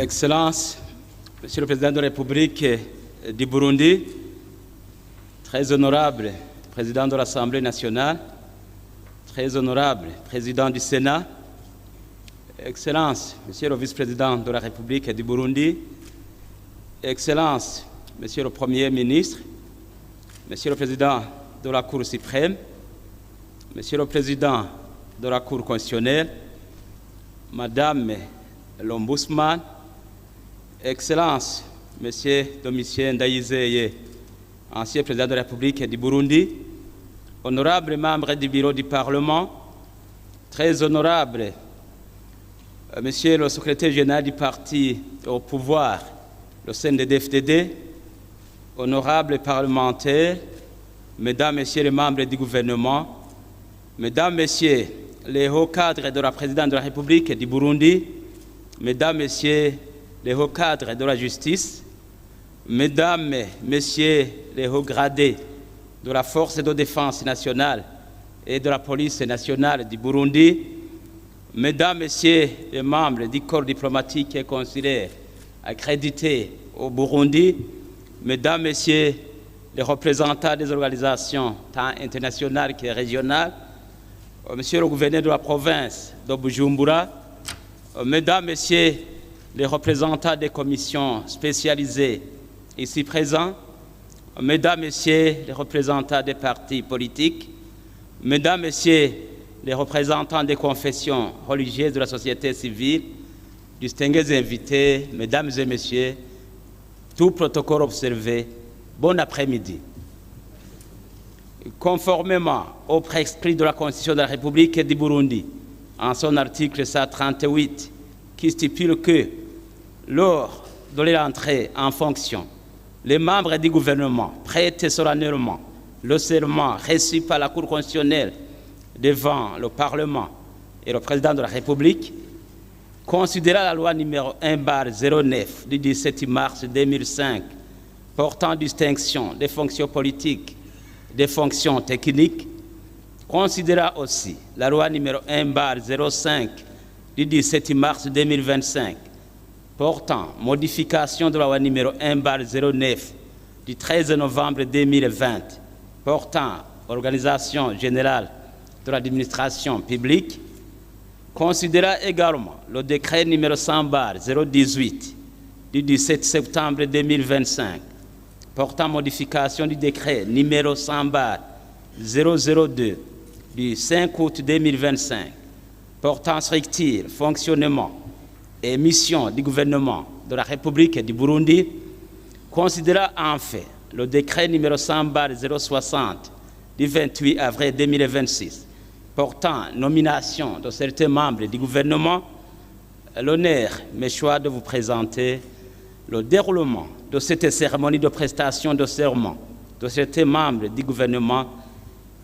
Excellences, Monsieur le Président de la République du Burundi, très honorable Président de l'Assemblée nationale, très honorable Président du Sénat, Excellences, Monsieur le Vice-président de la République du Burundi, Excellences, Monsieur le Premier ministre, Monsieur le Président de la Cour suprême, Monsieur le Président de la Cour constitutionnelle, Madame l'Ombudsman, Excellences, Monsieur Domitien Ndayizeye, ancien président de la République du Burundi, honorables membres du bureau du Parlement, très honorable Monsieur le secrétaire général du parti au pouvoir, le CNDD-FDD, honorables parlementaires, Mesdames, Messieurs les membres du gouvernement, Mesdames, Messieurs les hauts cadres de la présidence de la République du Burundi, Mesdames, Messieurs les hauts cadres de la justice, Mesdames, Messieurs les hauts gradés de la force de défense nationale et de la police nationale du Burundi, Mesdames, Messieurs les membres du corps diplomatique et consulaire accrédités au Burundi, Mesdames, Messieurs les représentants des organisations tant internationales que régionales, Monsieur le gouverneur de la province de Bujumbura, Mesdames, Messieurs les représentants des commissions spécialisées ici présents, Mesdames, Messieurs les représentants des partis politiques, Mesdames, Messieurs les représentants des confessions religieuses de la société civile, distingués invités, Mesdames et Messieurs, tout protocole observé, bon après-midi. Conformément au prescrit de la Constitution de la République du Burundi, en son article 138, qui stipule que, lors de l'entrée en fonction, les membres du gouvernement prêtent solennellement le serment reçu par la Cour constitutionnelle devant le Parlement et le Président de la République, considérant la loi numéro 1/09 du 17 mars 2005 portant distinction des fonctions politiques, des fonctions techniques, considérant aussi la loi numéro 1/05 du 17 mars 2025 portant modification de la loi numéro 1/09 du 13 novembre 2020 portant organisation générale de l'administration publique, considérant également le décret numéro 100/018 du 17 septembre 2025 portant modification du décret numéro 100/002 du 5 août 2025 portant structure, fonctionnement et mission du gouvernement de la République du Burundi, considérant en fait le décret numéro 100/060 du 28 avril 2026 portant nomination de certains membres du gouvernement, l'honneur me choisit de vous présenter le déroulement de cette cérémonie de prestation de serment de certains membres du gouvernement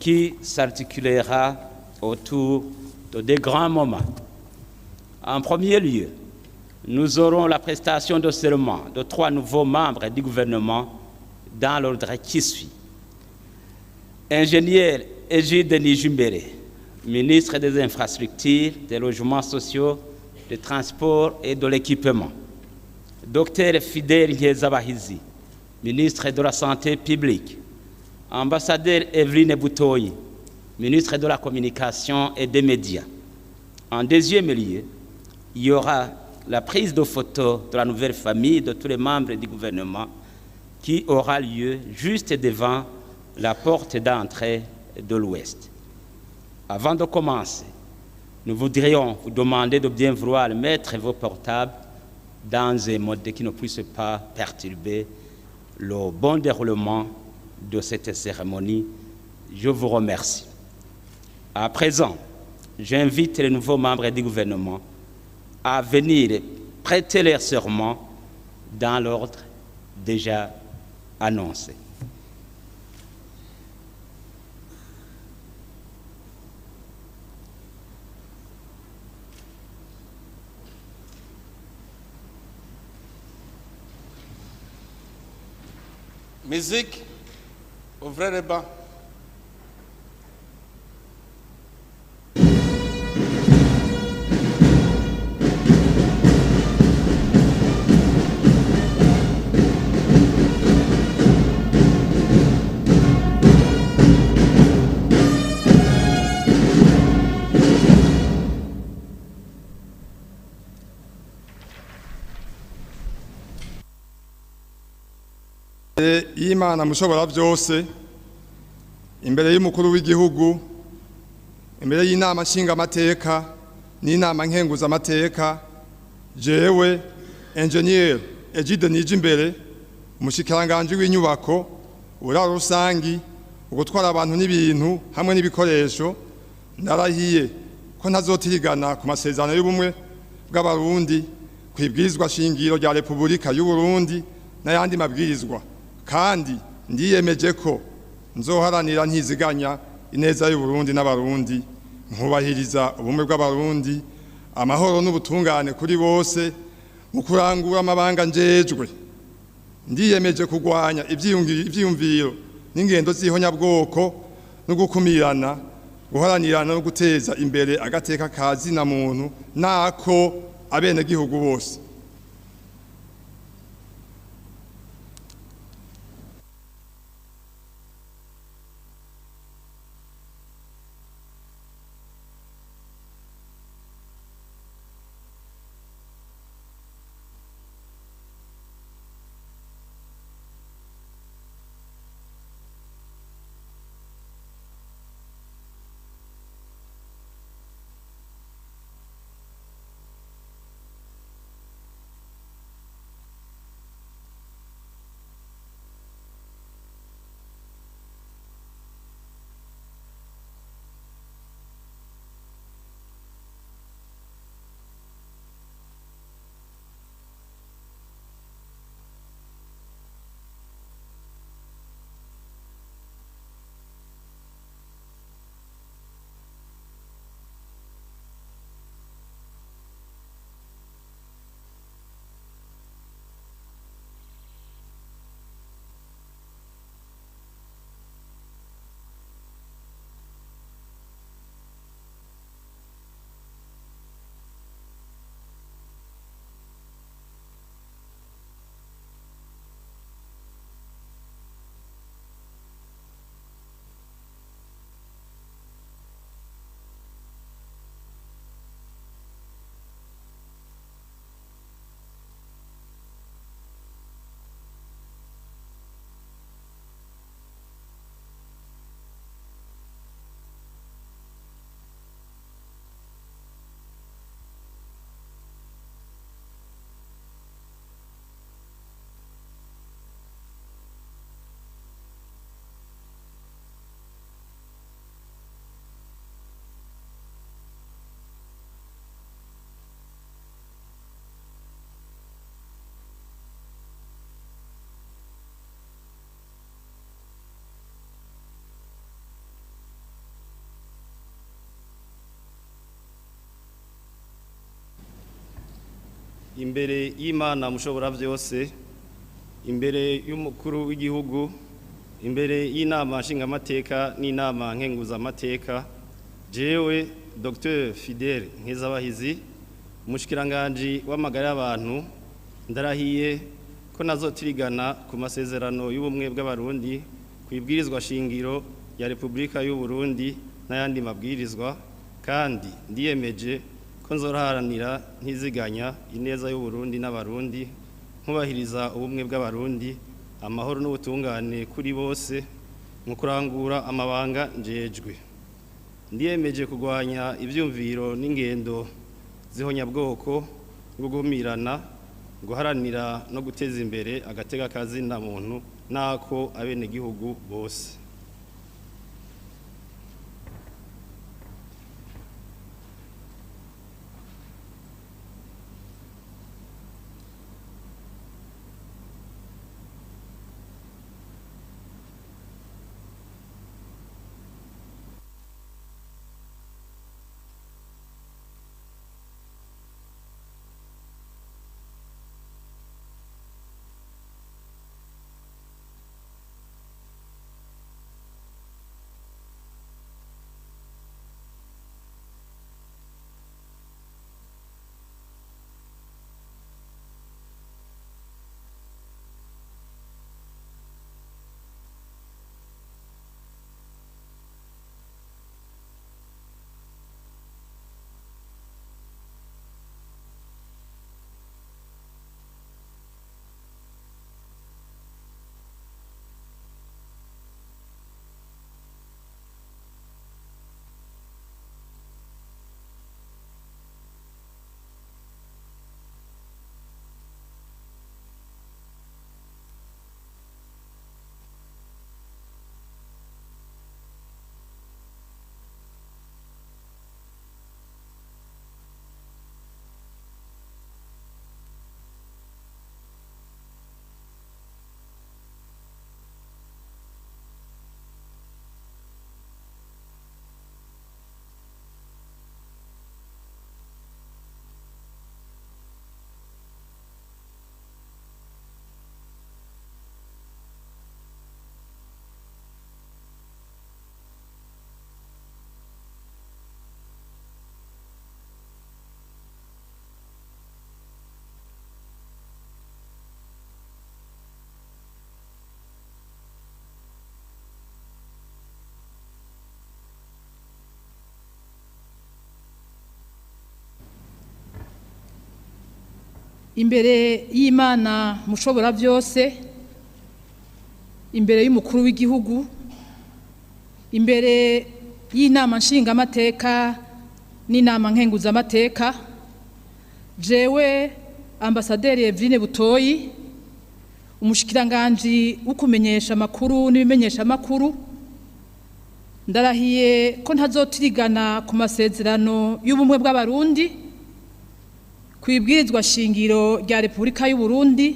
qui s'articulera autour de des grands moments. En premier lieu, nous aurons la prestation de serment de 3 nouveaux membres du gouvernement dans l'ordre qui suit. Ingénieur Egide Nijumbere, ministre des Infrastructures, des Logements sociaux, des Transports et de l'Équipement. Dr Fidel Nkezabahizi, ministre de la Santé publique. Ambassadeur Evelyne Butoyi, ministre de la Communication et des Médias. En deuxième lieu, il y aura la prise de photos de la nouvelle famille de tous les membres du gouvernement qui aura lieu juste devant la porte d'entrée de l'Ouest. Avant de commencer, nous voudrions vous demander de bien vouloir mettre vos portables dans un mode qui ne puisse pas perturber le bon déroulement de cette cérémonie. Je vous remercie. À présent, j'invite les nouveaux membres du gouvernement à venir prêter leur serment dans l'ordre déjà annoncé. Musique, ouvrez les bancs. y'Imana mushobora byose, imbere y'umukuru w'igihugu, imbere y'inama nshingamateka n'inama nkenguzamateka, jewe Engineer Egide Nijimbere, umushikiranganji w'inyubako, uburaro rusangi, ugutwara abantu n'ibintu hamwe n'ibikoresho, ndarahiye ko ntazotirigana ku masezerano y'ubumwe bw'abarundi, kwibwirizwa shingiro rya Repubulika y'u Burundi n'ayandi mabwirizwa, kandi ndiyemeje ko nzoharanira ntiziganya ineza y'u Burundi n'abarundi, nkubahiriza ubumwe bw'abarundi, amahoro n'ubutungane kuri bose, mu kurangura amabanga njejwe. Ndiyemeje kurwanya ivyiyumviro n'ingendo z'ihonyabwoko no gukumirana, guharanirana no guteza imbere agateka ka zina muntu nako abenegihugu bose. Imbere y'Imana mushobora byose, imbere y'umukuru w'igihugu, imbere y'inama nshingamateka n'inama nkenguzamateka, jewe Dr Fidèle Nkezabahizi, umushikiranganji w'amagara y'abantu, ndarahiye ko nazotirigana ku masezerano y'ubumwe bw'abarundi, kwibwirizwa shingiro ya Repubulika y'u Burundi n'ayandi mabwirizwa, kandi ndiyemeje ko nzoharanira ntiziganya ineza y'u Burundi n'abarundi, nkubahiriza ubumwe bw'abarundi, amahoro n'ubutungane kuri bose, mu kurangura amabanga njejwe. Ndiyemeje kurwanya ivyumviro n'ingendo z'ihonyabwoko, gugumirana, guharanira no guteza imbere agateka ka zina muntu nako abenegihugu bose. imbere y'Imana mushobora byose, imbere y'umukuru w'igihugu, imbere y'inama nshingamateka n'inama nkenguzamateka, jewe Ambasaderi Evelyne Butoyi, umushikiranganji w'ukumenyesha amakuru n'ibimenyesha amakuru, ndarahiye ko ntazotirigana ku masezerano y'ubumwe bw'abarundi, kwibwirizwa shingiro rya Repubulika y'u Burundi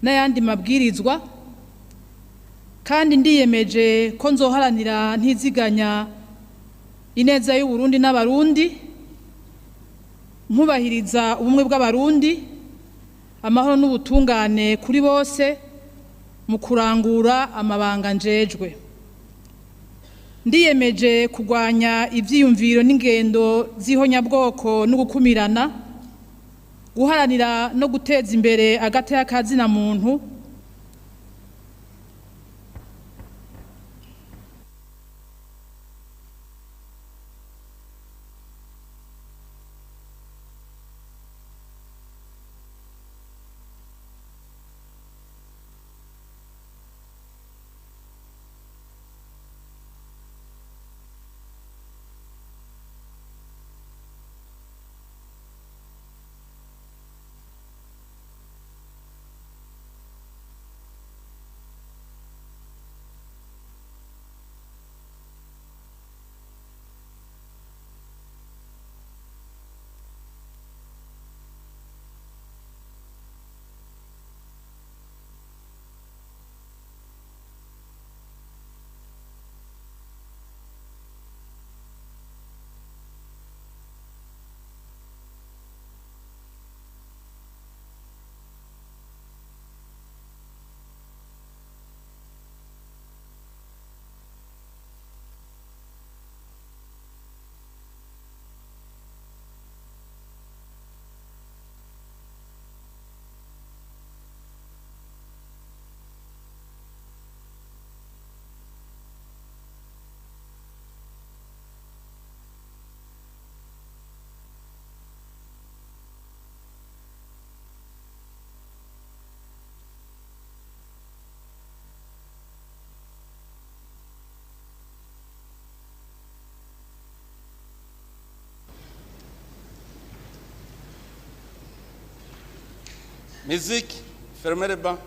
n'ayandi mabwirizwa, kandi ndiyemeje ko nzoharanira ntiziganya ineza y'u Burundi n'abarundi, nkubahiriza ubumwe bw'abarundi, amahoro n'ubutungane kuri bose mu kurangura amabanga njejwe. Ndiyemeje kurwanya ivyiyumviro n'ingendo z'ihonyabwoko no gukumirana, guharanira no guteza imbere agateka kazina muntu, Musique, fermez les bancs.